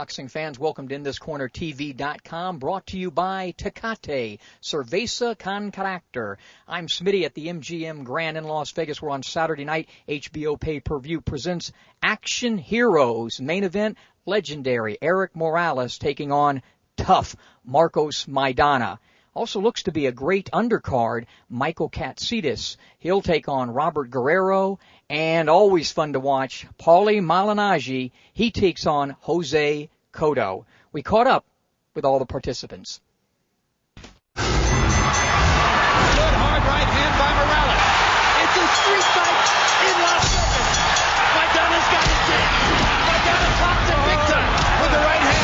boxing fans, welcome to InThisCornerTV.com, brought to you by Tecate, Cerveza con Carácter. I'm Smitty at the MGM Grand in Las Vegas, where on Saturday night, HBO pay-per-view presents Action Heroes. Main event, legendary Erik Morales taking on tough Marcos Maidana. Also looks to be a great undercard, Michael Katsidis. He'll take on Robert Guerrero, and always fun to watch, Paulie Malignaggi. He takes on Miguel Cotto. We caught up with all the participants. Good hard right hand by Morales. It's a street fight in Las Vegas. Maidana's got it down. Maidana pops it big time with the right hand.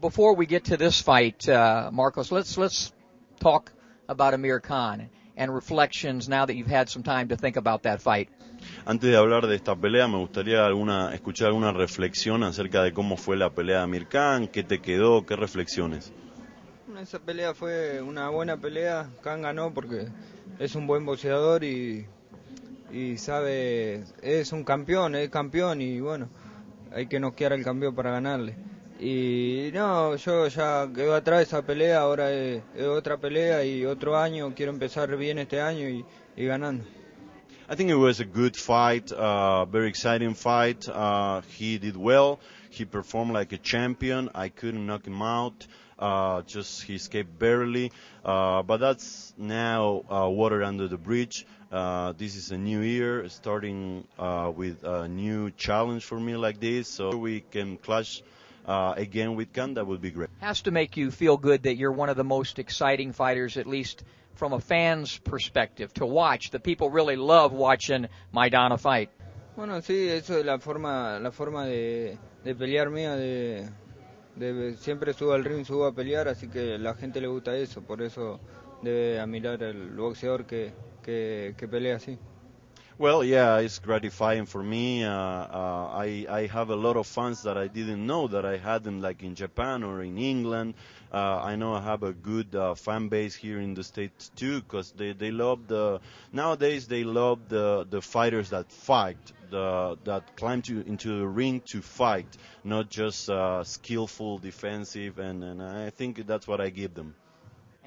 Before we get to this fight, Marcos, let's talk about Amir Khan and reflections now that you've had some time to think about that fight. Antes de hablar de esta pelea, me gustaría escuchar alguna reflexión acerca de cómo fue la pelea de Amir Khan, qué te quedó, qué reflexiones. Esa pelea fue una buena pelea. Khan ganó porque es un buen boxeador y sabe, es campeón y bueno, hay que noquear al campeón para ganarle. Y no, yo ya quedo atrás de esa pelea, ahora es otra pelea y otro año, quiero empezar bien este año y ganando. I think it was a good fight, very exciting fight. He did well. He performed like a champion. I couldn't knock him out. Just he escaped barely. But that's now water under the bridge. This is a new year, starting with a new challenge for me like this. So we can clash again with Khan, that would be great. Has to make you feel good that you're one of the most exciting fighters, at least from a fan's perspective, to watch. The people really love watching Maidana fight. Bueno, sí, eso es la forma de pelear mía, de siempre subo al ring, subo a pelear, así que a la gente le gusta eso, por eso debe admirar el boxeador que pelea así. Well, yeah, it's gratifying for me. I have a lot of fans that I didn't know that I had them, like in Japan or in England. I know I have a good fan base here in the States too, because they love nowadays they love the fighters that fight, that climb into the ring to fight, not just skillful, defensive, and I think that's what I give them.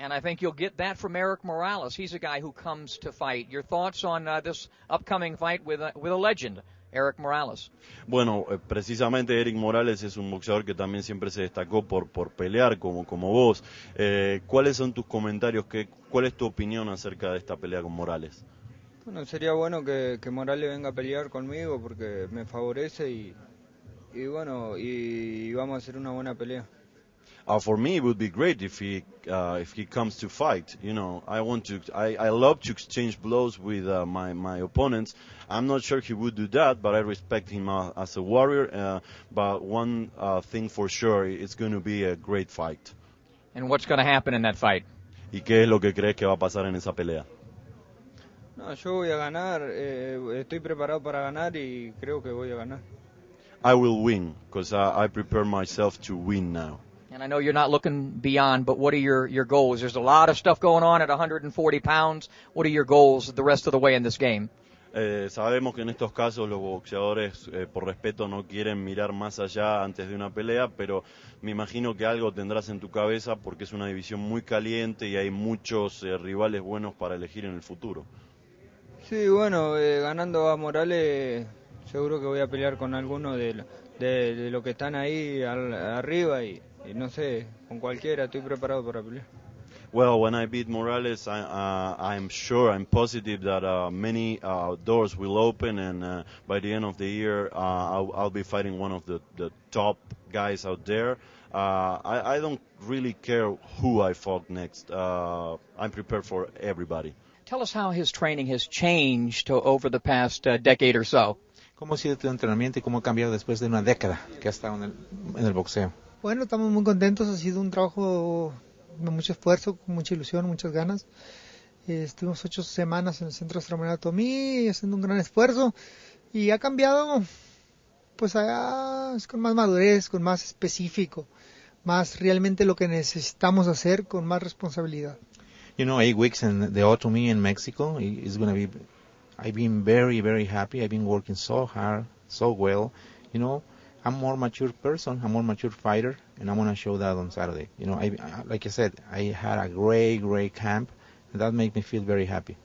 And I think you'll get that from Erik Morales. He's a guy who comes to fight. Your thoughts on this upcoming fight with a legend, Erik Morales? Bueno, precisamente Erik Morales es un boxeador que también siempre se destacó por pelear como vos. ¿Cuáles son tus comentarios? ¿Cuál es tu opinión acerca de esta pelea con Morales? Bueno, sería bueno que Morales venga a pelear conmigo porque me favorece y bueno, y vamos a hacer una buena pelea. For me, it would be great if he comes to fight. You know, I love to exchange blows with my opponents. I'm not sure he would do that, but I respect him as a warrior. But one thing for sure, it's going to be a great fight. And what's going to happen in that fight? ¿Y qué es lo que crees que va a pasar en esa pelea? No, yo voy a ganar. Estoy preparado para ganar y creo que voy a ganar. I will win because I prepare myself to win now. And I know you're not looking beyond, but what are your goals? There's a lot of stuff going on at 140 pounds. What are your goals the rest of the way in this game? Sabemos que en estos casos los boxeadores, por respeto, no quieren mirar más allá antes de una pelea, pero me imagino que algo tendrás en tu cabeza porque es una división muy caliente y hay muchos rivales buenos para elegir en el futuro. Sí, bueno, ganando a Morales, seguro que voy a pelear con alguno de los que están ahí arriba y no sé, con cualquiera estoy preparado para pelear. Well, when I beat Morales, I'm sure, I'm positive that many doors will open, and by the end of the year, I'll be fighting one of the top guys out there. I don't really care who I fought next. I'm prepared for everybody. Tell us how his training has changed over the past decade or so. ¿Cómo ha sido tu entrenamiento y cómo ha cambiado después de una década que has estado en el boxeo? Bueno, estamos muy contentos, ha sido un trabajo de mucho esfuerzo, con mucha ilusión, muchas ganas. Estuvimos 8 semanas en el Centro Extraordinario Tomí haciendo un gran esfuerzo y ha cambiado, pues es con más madurez, con más específico, más realmente lo que necesitamos hacer, con más responsabilidad. You know, 8 weeks in the Otomi in Mexico is going to be I've been very, very happy. I've been working so hard, so well. You know, I'm a more mature person, I'm a more mature fighter, and I'm going to show that on Saturday. You know, like I said, I had a great camp, and that made me feel very happy.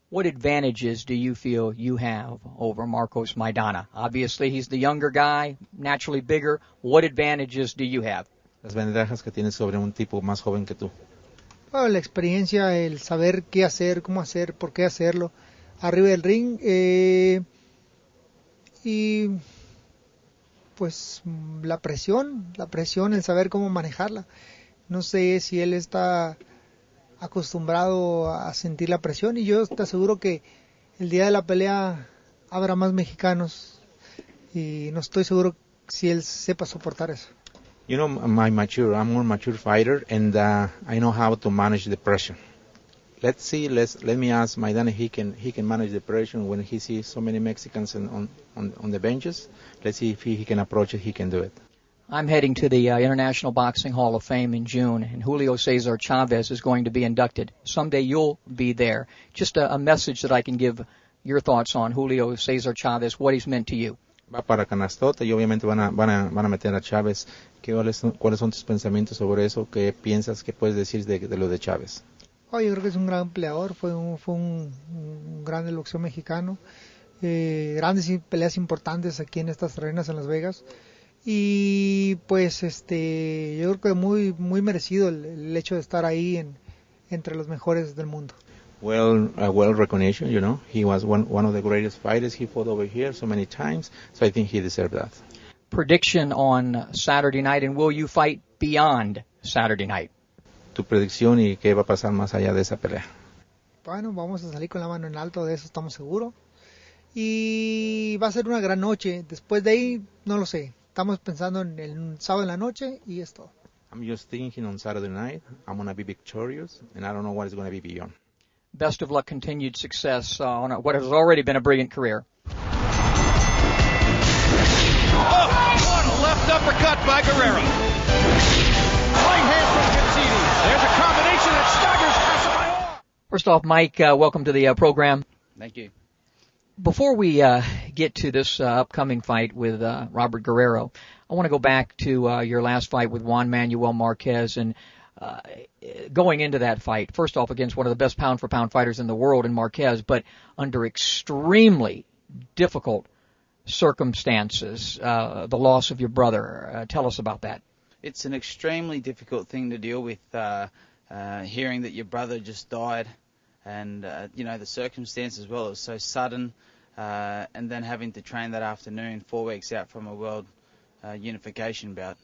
What advantages do you feel you have over Marcos Maidana? Obviously, he's the younger guy, naturally bigger. What advantages do you have? Las ventajas que tienes sobre un tipo más joven que tú. Bueno, la experiencia, el saber qué hacer, cómo hacer, por qué hacerlo arriba del ring, y pues la presión, el saber cómo manejarla. No sé si él está acostumbrado a sentir la presión, y yo te aseguro que el día de la pelea habrá más mexicanos, y no estoy seguro si él sepa soportar eso. You know, I'm more mature fighter, and I know how to manage the pressure. Let me ask Maidana if he can manage the pressure when he sees so many Mexicans on the benches. Let's see if he can approach it, he can do it. I'm heading to the International Boxing Hall of Fame in June, and Julio Cesar Chavez is going to be inducted. Someday you'll be there. Just a message that I can give your thoughts on Julio Cesar Chavez, what he's meant to you. Va para canastota y obviamente van a meter a Chávez. ¿Cuáles son tus pensamientos sobre eso? ¿Qué piensas que puedes decir de lo de Chávez? Oh, yo creo que es un gran peleador, fue un gran boxeo mexicano, grandes peleas importantes aquí en estas arenas en Las Vegas, y pues yo creo que muy merecido el hecho de estar ahí entre los mejores del mundo. Well recognition, you know. He was one of the greatest fighters. He fought over here so many times, so I think he deserved that. Prediction on Saturday night, and will you fight beyond Saturday night? Tu predicción y qué va a pasar más allá de esa pelea. Bueno, vamos a salir con la mano en alto, de eso estamos seguros. Y va a ser una gran noche. Después de ahí, no lo sé. Estamos pensando en el sábado en la noche y es todo. I'm just thinking on Saturday night, I'm going to be victorious, and I don't know what is going to be beyond. Best of luck, continued success on what has already been a brilliant career. Oh, what a left uppercut by Guerrero. Right hand from Katsidis. There's a combination that staggers Casamaior. First off, Mike, welcome to the program. Thank you. Before we get to this upcoming fight with Robert Guerrero, I want to go back to your last fight with Juan Manuel Marquez, and going into that fight, first off against one of the best pound-for-pound fighters in the world in Marquez, but under extremely difficult circumstances, the loss of your brother. Tell us about that. It's an extremely difficult thing to deal with, hearing that your brother just died, and the circumstance as well. It was so sudden, and then having to train that afternoon, 4 weeks out from a world unification bout.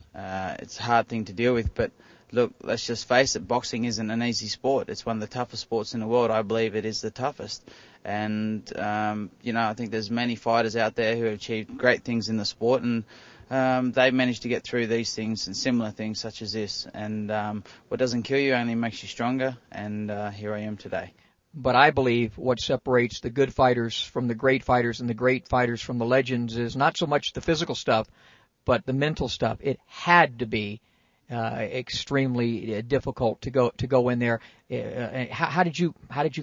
It's a hard thing to deal with, but look, let's just face it, boxing isn't an easy sport. It's one of the toughest sports in the world. I believe it is the toughest. And, I think there's many fighters out there who have achieved great things in the sport, and they've managed to get through these things and similar things such as this. And what doesn't kill you only makes you stronger, and here I am today. But I believe what separates the good fighters from the great fighters and the great fighters from the legends is not so much the physical stuff, but the mental stuff. It had to be extremely difficult to go in there. How did you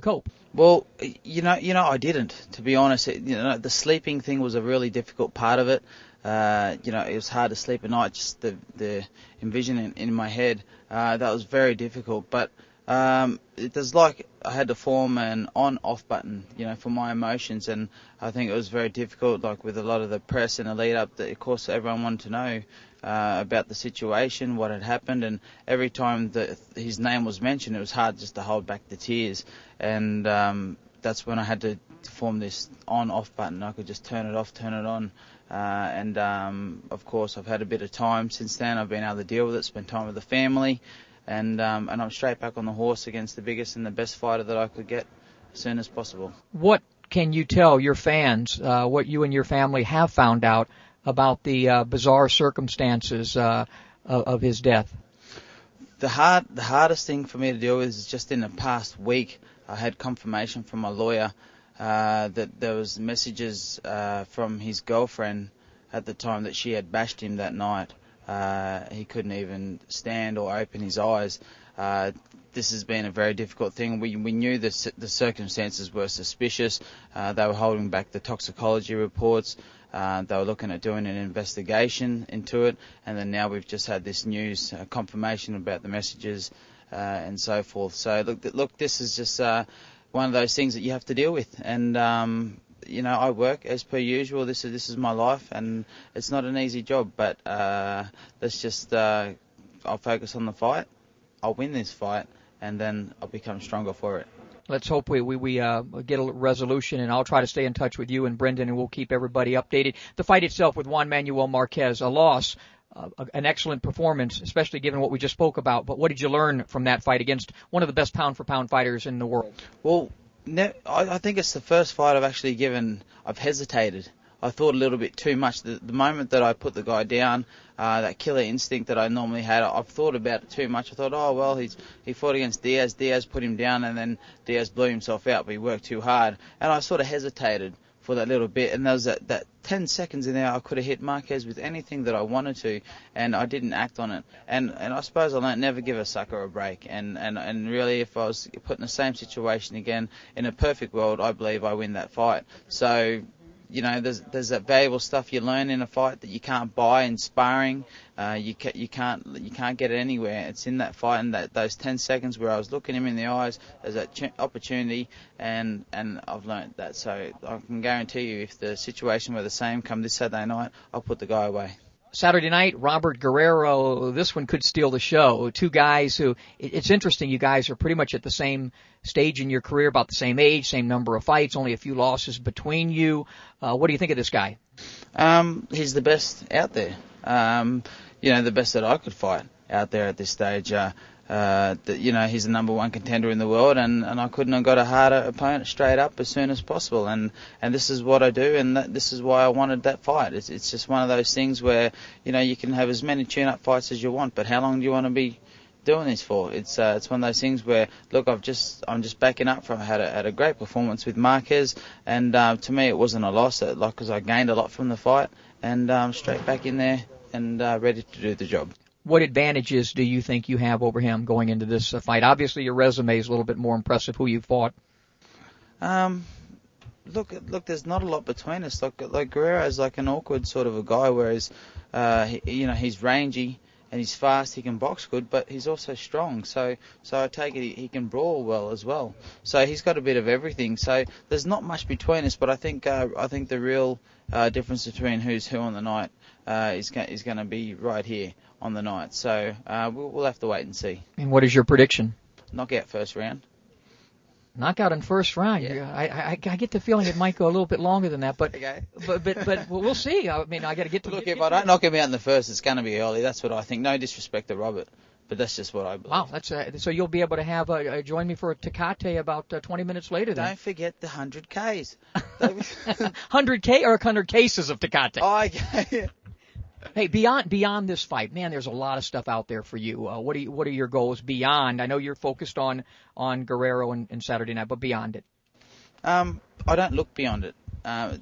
cope? Well, I didn't, to be honest. The sleeping thing was a really difficult part of it. It was hard to sleep at night. Just the envision in my head, that was very difficult. But it was like I had to form an on-off button, for my emotions, and I think it was very difficult, like with a lot of the press in the lead-up, that of course everyone wanted to know about the situation, what had happened, and every time that his name was mentioned, it was hard just to hold back the tears, and that's when I had to form this on-off button. I could just turn it off, turn it on, and of course I've had a bit of time since then. I've been able to deal with it, spend time with the family, and I'm straight back on the horse against the biggest and the best fighter that I could get as soon as possible. What can you tell your fans, what you and your family have found out about the bizarre circumstances of his death? The hardest thing for me to deal with is just in the past week I had confirmation from my lawyer that there was messages from his girlfriend at the time that she had bashed him that night. He couldn't even stand or open his eyes. This has been a very difficult thing. We knew the circumstances were suspicious. They were holding back the toxicology reports. They were looking at doing an investigation into it, and then now we've just had this news confirmation about the messages and so forth. So look, this is just one of those things that you have to deal with, and I work as per usual. This is my life, and it's not an easy job. But let's just I'll focus on the fight. I'll win this fight, and then I'll become stronger for it. Let's hope we get a resolution, and I'll try to stay in touch with you and Brendan, and we'll keep everybody updated. The fight itself with Juan Manuel Marquez, a loss, an excellent performance, especially given what we just spoke about. But what did you learn from that fight against one of the best pound-for-pound fighters in the world? Well, I think it's the first fight I've hesitated. I thought a little bit too much. The moment that I put the guy down, that killer instinct that I normally had, I've thought about it too much. I thought, oh, well, he fought against Diaz. Diaz put him down, and then Diaz blew himself out, but he worked too hard. And I sort of hesitated for that little bit. And there was that 10 seconds in there, I could have hit Marquez with anything that I wanted to, and I didn't act on it. And I suppose I learned never give a sucker a break. And really, if I was put in the same situation again, in a perfect world, I believe I win that fight. So, there's that valuable stuff you learn in a fight that you can't buy in sparring. You can't get it anywhere. It's in that fight, and those 10 seconds where I was looking him in the eyes, there's that opportunity, and I've learned that. So I can guarantee you, if the situation were the same come this Saturday night, I'll put the guy away. Saturday night, Robert Guerrero, this one could steal the show. Two guys who, it's interesting, you guys are pretty much at the same stage in your career, about the same age, same number of fights, only a few losses between you. What do you think of this guy? He's the best out there. The best that I could fight out there at this stage. He's the number one contender in the world, and I couldn't have got a harder opponent straight up as soon as possible. And this is what I do, and this is why I wanted that fight. It's just one of those things where, you can have as many tune-up fights as you want, but how long do you want to be doing this for? It's one of those things where, look, I'm just backing up from. I had a great performance with Marquez, and to me it wasn't a loss, because I gained a lot from the fight, and straight back in there and ready to do the job. What advantages do you think you have over him going into this fight? Obviously, your resume is a little bit more impressive. Who you fought? Look, there's not a lot between us. Like Guerrero is like an awkward sort of a guy, whereas he's rangy and he's fast. He can box good, but he's also strong. So I take it he can brawl well as well. So he's got a bit of everything. So there's not much between us. But I think the real difference between who's who on the night is going to be right here on the night. So we'll have to wait and see. And what is your prediction? Knockout first round. Knockout in first round. Yeah. I get the feeling it might go a little bit longer than that, but okay. but we'll see. I mean, I got to get to look. If I don't knock him out in the first, it's going to be early. That's what I think. No disrespect to Robert, but that's just what I believe. Wow, that's so you'll be able to have join me for a Tecate about 20 minutes later. Then don't forget the 100 Ks. 100K or 100 cases of Tecate. Oh, okay. Hey, beyond this fight, man, there's a lot of stuff out there for you. What are your goals beyond? I know you're focused on Guerrero and Saturday night, but beyond it. I don't look beyond it.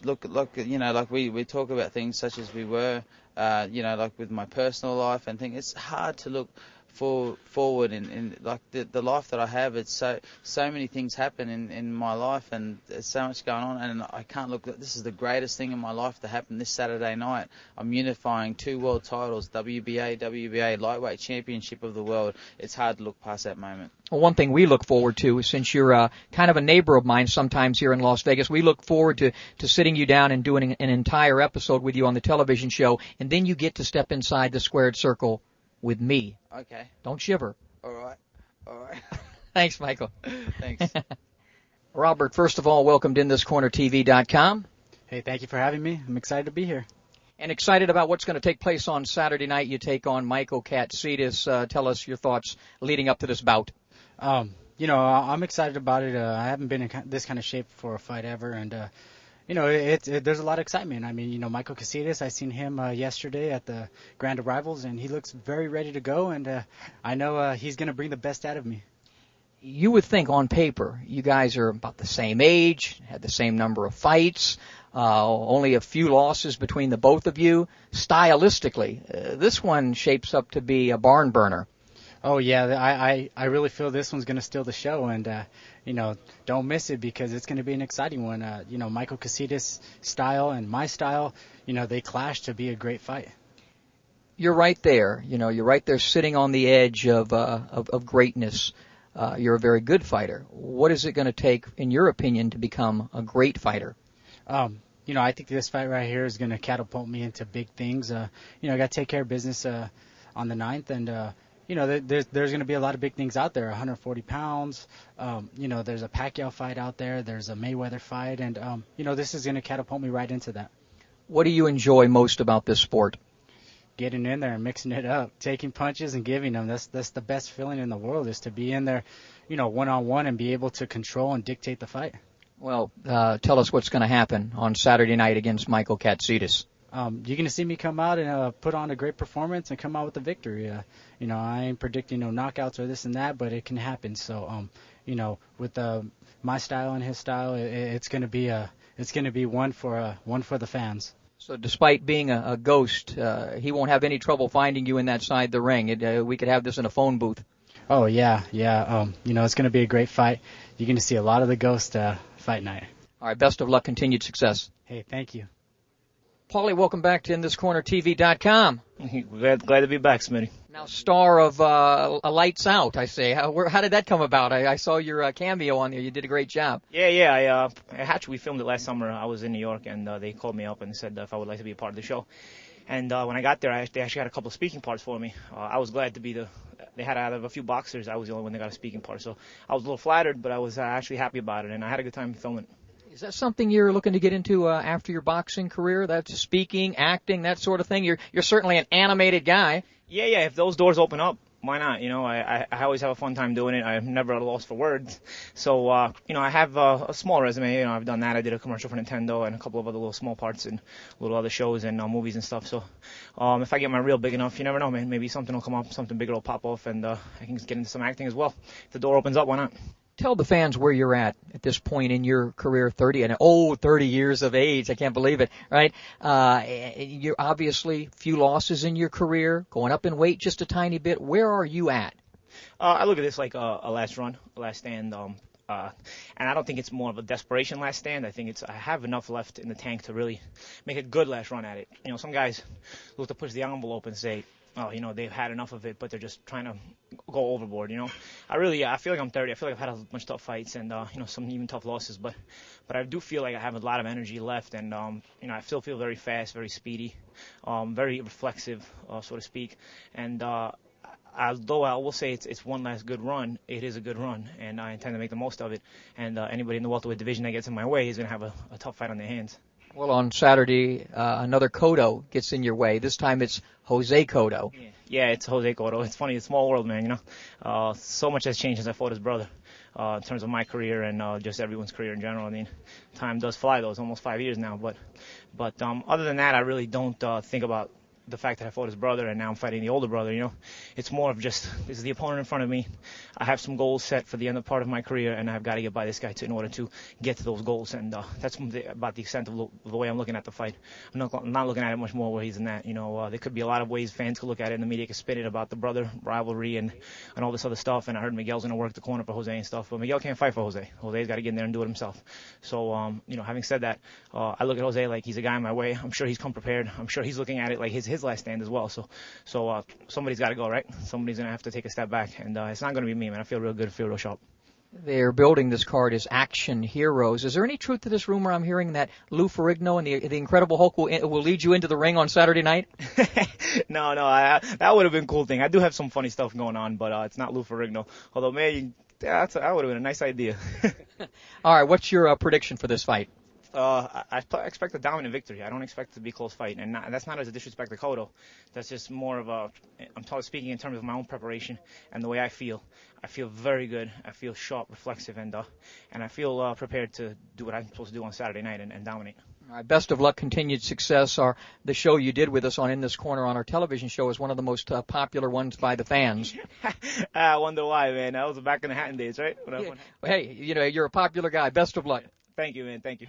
Look, like we talk about things such as we were, like with my personal life and things. It's hard to look forward in like the life that I have. It's so many things happen in my life, and there's so much going on, and I can't look. This is the greatest thing in my life to happen this Saturday night. I'm unifying 2 world titles, WBA lightweight championship of the world. It's hard to look past that moment. Well, one thing we look forward to, since you're kind of a neighbor of mine sometimes here in Las Vegas, we look forward to sitting you down and doing an entire episode with you on the television show, and then you get to step inside the squared circle with me. Okay. Don't shiver. All right. Thanks, Michael. Thanks. Robert, first of all, welcome to InThisCornerTV.com. Hey, thank you for having me. I'm excited to be here. And excited about what's going to take place on Saturday night. You take on Michael Katsidis. Tell us your thoughts leading up to this bout. I'm excited about it. I haven't been in this kind of shape for a fight ever, and there's a lot of excitement. I mean, Michael Katsidis, I seen him yesterday at the Grand Arrivals, and he looks very ready to go, and I know he's going to bring the best out of me. You would think on paper, you guys are about the same age, had the same number of fights, only a few losses between the both of you. Stylistically, this one shapes up to be a barn burner. Oh yeah, I really feel this one's gonna steal the show, and don't miss it because it's gonna be an exciting one. Michael Katsidis' style and my style, they clash to be a great fight. You're right there. You're right there, sitting on the edge of greatness. You're a very good fighter. What is it going to take, in your opinion, to become a great fighter? I think this fight right here is going to catapult me into big things. I got to take care of business on the 9th, and there's going to be a lot of big things out there. 140 pounds. There's a Pacquiao fight out there. There's a Mayweather fight, and this is going to catapult me right into that. What do you enjoy most about this sport? Getting in there and mixing it up, taking punches and giving them. That's the best feeling in the world, is to be in there, one-on-one and be able to control and dictate the fight. Well, tell us what's going to happen on Saturday night against Michael Katsidis. You're going to see me come out and put on a great performance and come out with a victory. I ain't predicting no knockouts or this and that, but it can happen. So, with my style and his style, it's going to be one for the fans. So despite being a ghost, he won't have any trouble finding you in that side of the ring. We could have this in a phone booth. Oh, yeah. It's going to be a great fight. You're going to see a lot of the ghost fight night. All right, best of luck, continued success. Hey, thank you. Paulie, welcome back to InThisCornerTV.com. Glad to be back, Smitty. Now, star of Lights Out, I say. How did that come about? I saw your cameo on there. You did a great job. Yeah. Actually, we filmed it last summer. I was in New York, and they called me up and said if I would like to be a part of the show. And when I got there, they actually had a couple of speaking parts for me. I was glad to be they had out of a few boxers, I was the only one that got a speaking part. So I was a little flattered, but I was actually happy about it, and I had a good time filming. Is that something you're looking to get into after your boxing career? That's speaking, acting, that sort of thing? You're certainly an animated guy. Yeah, if those doors open up, why not? I always have a fun time doing it. I'm never at a loss for words. So, I have a small resume. I've done that. I did a commercial for Nintendo and a couple of other little small parts in little other shows and movies and stuff. So, if I get my reel big enough, you never know, man. Maybe something will come up, something bigger will pop off, and I can get into some acting as well. If the door opens up, why not? Tell the fans where you're at this point in your career, 30 years of age. I can't believe it, right? You're obviously few losses in your career, going up in weight just a tiny bit. Where are you at? I look at this like a last run, a last stand. And I don't think it's more of a desperation last stand. I think I have enough left in the tank to really make a good last run at it. Some guys look to push the envelope and say, they've had enough of it, but they're just trying to go overboard, I feel like I'm 30. I feel like I've had a bunch of tough fights and, some even tough losses, but I do feel like I have a lot of energy left and, I still feel very fast, very speedy, very reflexive, so to speak. And, although I will say it's one last good run, it is a good run, and I intend to make the most of it. And, anybody in the welterweight division that gets in my way is going to have a tough fight on their hands. Well, on Saturday, another Cotto gets in your way. This time it's Jose Cotto. Yeah, it's Jose Cotto. It's funny, it's a small world, man, So much has changed since I fought his brother in terms of my career and just everyone's career in general. I mean, time does fly, though. It's almost 5 years now. But other than that, I really don't think about the fact that I fought his brother and now I'm fighting the older brother, It's more of just, this is the opponent in front of me. I have some goals set for the end of part of my career and I've got to get by this guy in order to get to those goals. And that's about the extent of the way I'm looking at the fight. I'm not looking at it much more where he's in that. There could be a lot of ways fans could look at it and the media could spin it about the brother rivalry and all this other stuff. And I heard Miguel's going to work the corner for Jose and stuff, but Miguel can't fight for Jose. Jose's got to get in there and do it himself. So, having said that, I look at Jose like he's a guy in my way. I'm sure he's come prepared. I'm sure he's looking at it like his last stand as well. So somebody's got to go, right? Somebody's going to have to take a step back, and it's not going to be me, man. I feel real good, I feel real sharp. They're building this card as action heroes. Is there any truth to this rumor I'm hearing that Lou Ferrigno and the Incredible Hulk will lead you into the ring on Saturday night? No, that would have been a cool thing. I do have some funny stuff going on, but it's not Lou Ferrigno. Although, man, that would have been a nice idea. All right, what's your prediction for this fight? I expect a dominant victory. I don't expect it to be a close fight, and that's not as a disrespect to Cotto. That's just more of I'm speaking in terms of my own preparation and the way I feel. I feel very good. I feel sharp, reflexive, and I feel prepared to do what I'm supposed to do on Saturday night and dominate. All right, best of luck, continued success. The show you did with us on In This Corner on our television show is one of the most popular ones by the fans. I wonder why, man. That was back in the Hatton days, right? Yeah. Hey, you're a popular guy. Best of luck. Thank you, man. Thank you.